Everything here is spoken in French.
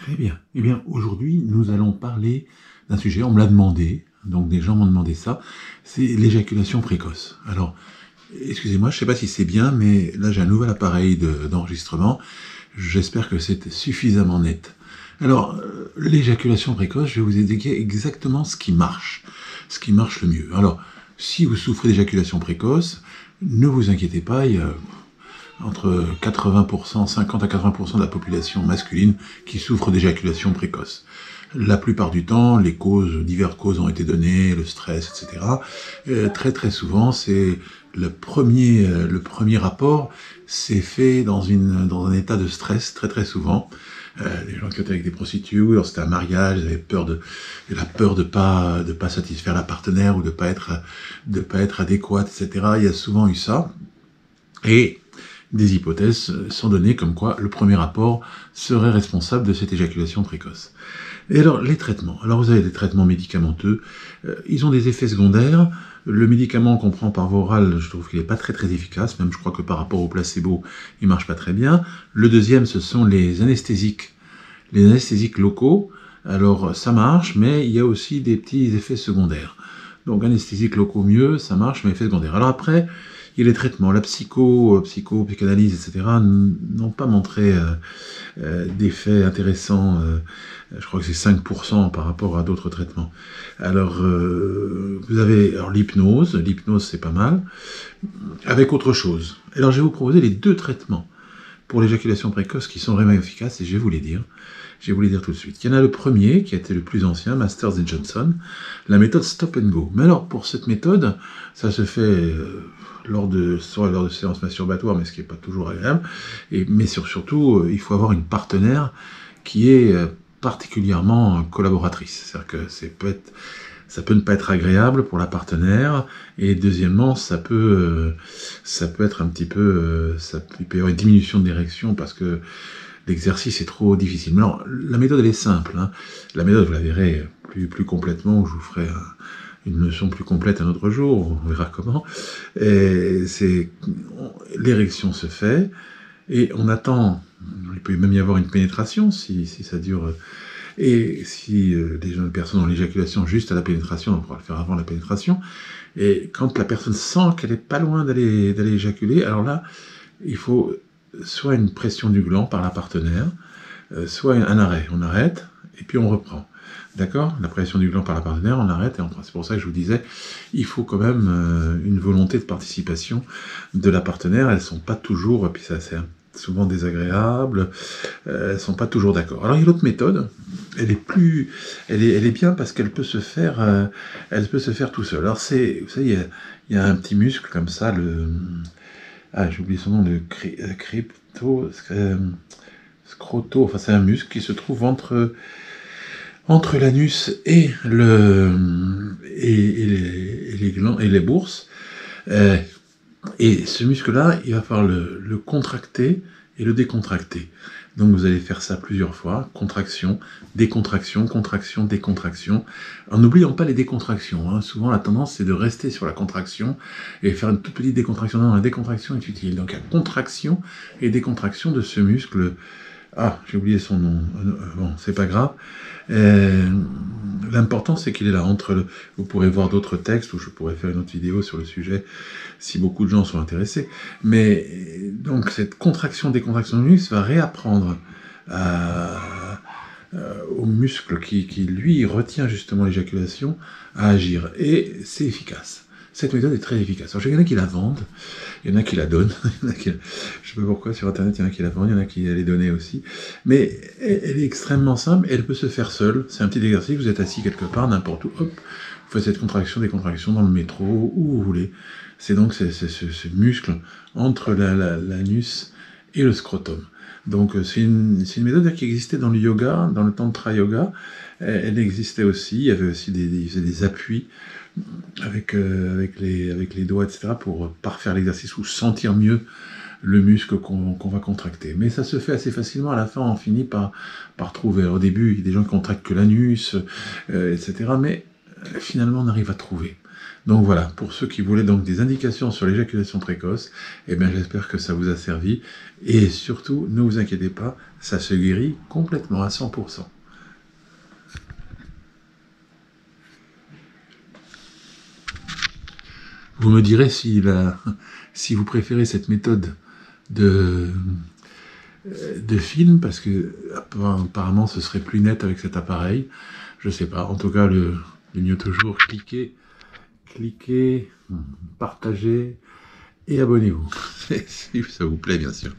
Très bien. Eh bien, aujourd'hui, nous allons parler d'un sujet, on me l'a demandé, donc des gens m'ont demandé ça, c'est l'éjaculation précoce. Alors, excusez-moi, je ne sais pas si c'est bien, mais là j'ai un nouvel appareil d'enregistrement, j'espère que c'est suffisamment net. Alors, l'éjaculation précoce, je vais vous indiquer exactement ce qui marche le mieux. Alors, si vous souffrez d'éjaculation précoce, ne vous inquiétez pas, il y a entre 80%, 50 à 80% de la population masculine qui souffre d'éjaculation précoce. La plupart du temps, les causes, diverses causes ont été données, le stress, etc. Très souvent, c'est le premier rapport, c'est fait dans un état de stress, très souvent. Les gens qui étaient avec des prostituées, c'était un mariage, ils avaient la peur de pas satisfaire la partenaire ou de pas être adéquate, etc. Il y a souvent eu ça. Et des hypothèses sont données comme quoi le premier rapport serait responsable de cette éjaculation précoce. Et alors, les traitements. Alors, vous avez des traitements médicamenteux. Ils ont des effets secondaires. Le médicament qu'on prend par voie orale, je trouve qu'il n'est pas très efficace. Même, je crois que par rapport au placebo, il marche pas très bien. Le deuxième, ce sont les anesthésiques. Les anesthésiques locaux. Alors, ça marche, mais il y a aussi des petits effets secondaires. Donc, anesthésiques locaux mieux, ça marche, mais effets secondaires. Alors après, il y a les traitements, la psychanalyse, etc., n'ont pas montré d'effets intéressants. Je crois que c'est 5% par rapport à d'autres traitements. Alors, vous avez l'hypnose c'est pas mal, avec autre chose. Alors, je vais vous proposer les deux traitements pour l'éjaculation précoce qui sont vraiment efficaces, et je vais vous les dire. Je vais vous les dire tout de suite. Il y en a le premier, qui a été le plus ancien, Masters et Johnson, la méthode Stop and Go. Mais alors, pour cette méthode, ça se fait soit lors de séances masturbatoires, mais ce qui n'est pas toujours agréable, mais surtout, il faut avoir une partenaire qui est particulièrement collaboratrice. C'est-à-dire que ça peut ne pas être agréable pour la partenaire, et deuxièmement, ça peut être un petit peu, il peut y avoir une diminution de l'érection parce que l'exercice est trop difficile. Mais alors, la méthode, elle est simple. Hein. La méthode, vous la verrez plus complètement, où je vous ferai une leçon plus complète un autre jour, on verra comment. L'érection se fait, et on attend, il peut même y avoir une pénétration, si ça dure, et si les personnes ont l'éjaculation juste à la pénétration, on pourra le faire avant la pénétration, et quand la personne sent qu'elle est pas loin d'aller éjaculer, alors là, il faut soit une pression du gland par la partenaire, soit un arrêt. On arrête, et puis on reprend. D'accord? La pression du gland par la partenaire, on arrête, et on reprend. C'est pour ça que je vous disais, il faut quand même une volonté de participation de la partenaire. Elles sont pas toujours, puis ça c'est souvent désagréable, elles sont pas toujours d'accord. Alors il y a l'autre méthode, elle est bien parce qu'elle peut se faire, tout seul. Alors vous savez, il y a un petit muscle comme ça, j'ai oublié son nom, le scroto, enfin c'est un muscle qui se trouve entre l'anus et les glands et les bourses. Et ce muscle-là, il va falloir le contracter et le décontracter. Donc vous allez faire ça plusieurs fois, contraction, décontraction, contraction, décontraction, en n'oubliant pas les décontractions. Hein. Souvent la tendance c'est de rester sur la contraction et faire une toute petite décontraction. Non, la décontraction est utile. Donc il y a contraction et décontraction de ce muscle. Ah, j'ai oublié son nom. Bon, c'est pas grave. L'important c'est qu'il est là vous pourrez voir d'autres textes, ou je pourrais faire une autre vidéo sur le sujet si beaucoup de gens sont intéressés, mais donc cette contraction décontraction du muscle va réapprendre au muscle qui lui retient justement l'éjaculation à agir, et c'est efficace. Cette méthode est très efficace. Alors, il y en a qui la vendent, il y en a qui la donnent, je ne sais pas pourquoi, sur Internet, il y en a qui la vendent, il y en a qui les donnent aussi, mais elle est extrêmement simple, et elle peut se faire seule. C'est un petit exercice, vous êtes assis quelque part, n'importe où, hop, vous faites cette contraction, décontraction dans le métro, où vous voulez. C'est donc ce muscle entre l'anus et le scrotum. Donc c'est une méthode qui existait dans le yoga, dans le tantra yoga. Elle existait aussi, il y avait aussi des appuis avec les doigts, etc., pour parfaire l'exercice ou sentir mieux le muscle qu'on va contracter. Mais ça se fait assez facilement, à la fin on finit par trouver. Au début, il y a des gens qui contractent que l'anus, etc., mais finalement on arrive à trouver. Donc voilà, pour ceux qui voulaient donc des indications sur l'éjaculation précoce, eh bien j'espère que ça vous a servi. Et surtout, ne vous inquiétez pas, ça se guérit complètement à 100%. Vous me direz si vous préférez cette méthode de film, parce que apparemment ce serait plus net avec cet appareil. Je sais pas. En tout cas, le mieux toujours, cliquez, partagez et abonnez-vous. Si ça vous plaît, bien sûr.